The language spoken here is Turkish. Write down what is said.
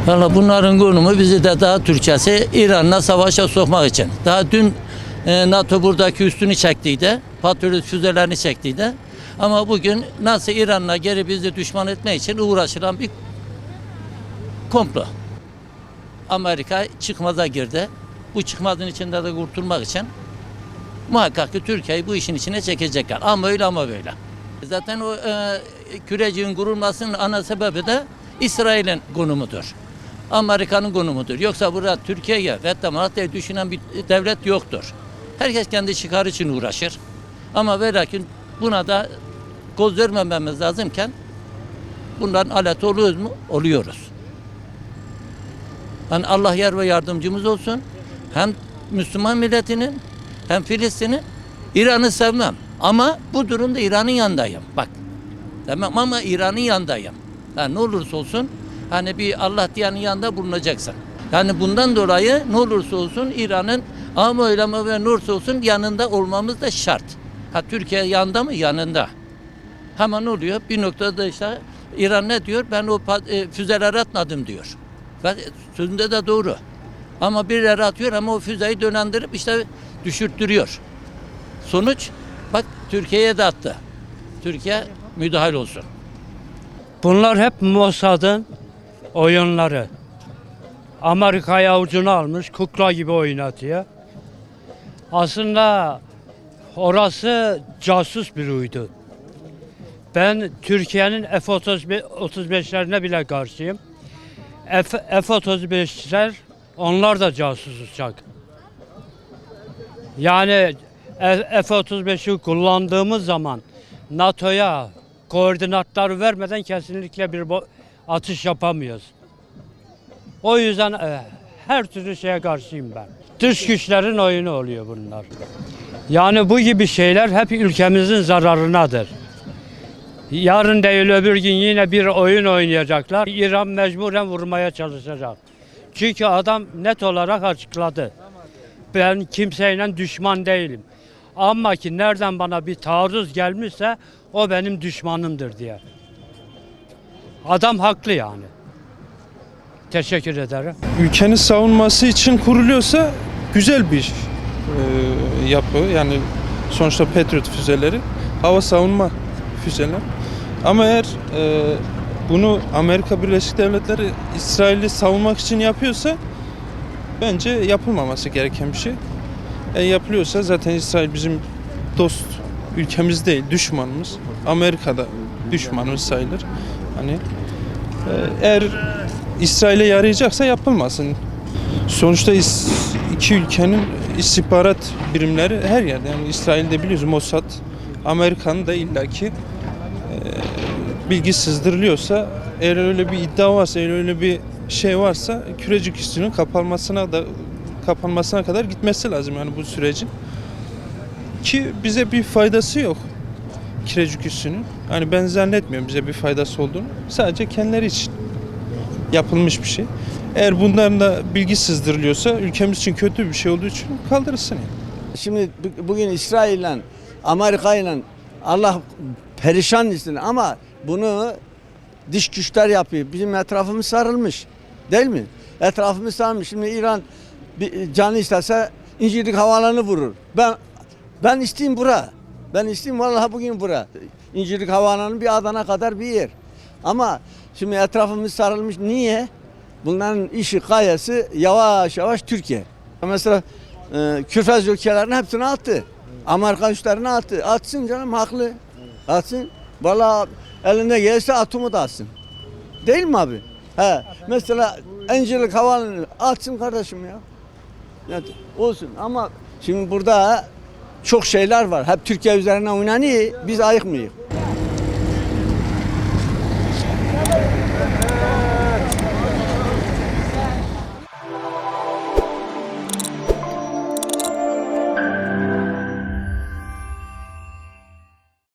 Valla bunların konumu bizi de daha Türkçesi İran'la savaşa sokmak için. Daha dün NATO buradaki üstünü çektiydi. Patriot füzelerini çektiydi. Ama bugün nasıl İran'la geri bizi düşman etmek için uğraşılan bir komplo. Amerika çıkmaza girdi. Bu çıkmazın içinde de kurtulmak için muhakkak ki Türkiye'yi bu işin içine çekecekler. Ama öyle ama böyle. Zaten o küreciğin kurulmasının ana sebebi de İsrail'in konumudur. Amerika'nın konumudur. Yoksa burada Türkiye'ye ve Malatya'yı düşünen bir devlet yoktur. Herkes kendi çıkarı için uğraşır. Ama ve lakin buna da göz vermememiz lazımken bunların alet oluyoruz mu? Oluyoruz. Yani Allah yar ve yardımcımız olsun. Hem Müslüman milletinin hem Filistin'in. İran'ı sevmem. Ama bu durumda İran'ın yanındayım. Bak. Demem ama İran'ın yanındayım. Yani ne olursa olsun hani bir Allah diyenin yanında bulunacaksın. Yani bundan dolayı ne olursa olsun İran'ın ama öyle ama ve ne olursa olsun yanında olmamız da şart. Ha Türkiye yanında mı? Yanında. Hemen ne oluyor? Bir noktada işte İran ne diyor? Ben o füzeleri atmadım diyor. Ve sözünde de doğru. Ama birileri atıyor ama o füzeyi dönendirip işte düşürttürüyor. Sonuç bak Türkiye'ye de attı. Türkiye müdahil olsun. Bunlar hep Mossad'ın oyunları. Amerika'yı avucuna almış, kukla gibi oynatıyor. Aslında orası casus bir uydu. Ben Türkiye'nin F-35'lerine bile karşıyım. F-35'ler onlar da casus uçak. Yani F-35'i kullandığımız zaman NATO'ya koordinatları vermeden kesinlikle bir atış yapamıyoruz. O yüzden her türlü şeye karşıyım ben. Dış güçlerin oyunu oluyor bunlar. Yani bu gibi şeyler hep ülkemizin zararınadır. Yarın değil öbür gün yine bir oyun oynayacaklar. İran mecburen vurmaya çalışacak. Çünkü adam net olarak açıkladı. Ben kimseyle düşman değilim. Ama ki nereden bana bir taarruz gelmişse o benim düşmanımdır diye. Adam haklı yani. Teşekkür ederim. Ülkenin savunması için kuruluyorsa güzel bir yapı. Yani sonuçta Patriot füzeleri, hava savunma füzeler. Ama eğer bunu Amerika Birleşik Devletleri İsrail'i savunmak için yapıyorsa bence yapılmaması gereken bir şey. Yapılıyorsa zaten İsrail bizim dost ülkemiz değil, düşmanımız. Amerika'da düşmanımız sayılır. Hani eğer İsrail'e yarayacaksa yapılmasın. Sonuçta iki ülkenin istihbarat birimleri her yerde. Yani İsrail'de biliyoruz Mossad, Amerika'nın da illaki bilgi sızdırılıyorsa, eğer öyle bir iddia varsa, eğer öyle bir şey varsa Kürecik üssünün kapanmasına kadar gitmesi lazım yani bu sürecin. Ki bize bir faydası yok Kürecik üssünün. Hani ben zannetmiyorum bize bir faydası olduğunu. Sadece kendileri için yapılmış bir şey. Eğer bunların da bilgi sızdırılıyorsa ülkemiz için kötü bir şey olduğu için kaldırılsın. Şimdi bugün İsrail'le, Amerika'yla Allah perişan etsin ama bunu dış güçler yapıyor. Bizim etrafımız sarılmış. Değil mi? Etrafımız sarılmış. Şimdi İran canı istese İncirlik Havaalanı vurur. Ben isteyeyim bura. Ben isteyeyim vallahi bugün bura. İncirlik Havaalanı bir Adana kadar bir yer. Ama şimdi etrafımız sarılmış. Niye? Bunların işi gayesi yavaş yavaş Türkiye. Mesela Körfez ülkelerinin hepsini attı. Amerika üstlerine attı. Atsın canım haklı. Atsın. Vallahi elinde gelirse atomu da atsın. Değil mi abi? He. Mesela İncirlik Havaalanı atsın kardeşim ya. Yani olsun ama şimdi burada çok şeyler var. Hep Türkiye üzerine oynanıyor. Biz ayık mıyız?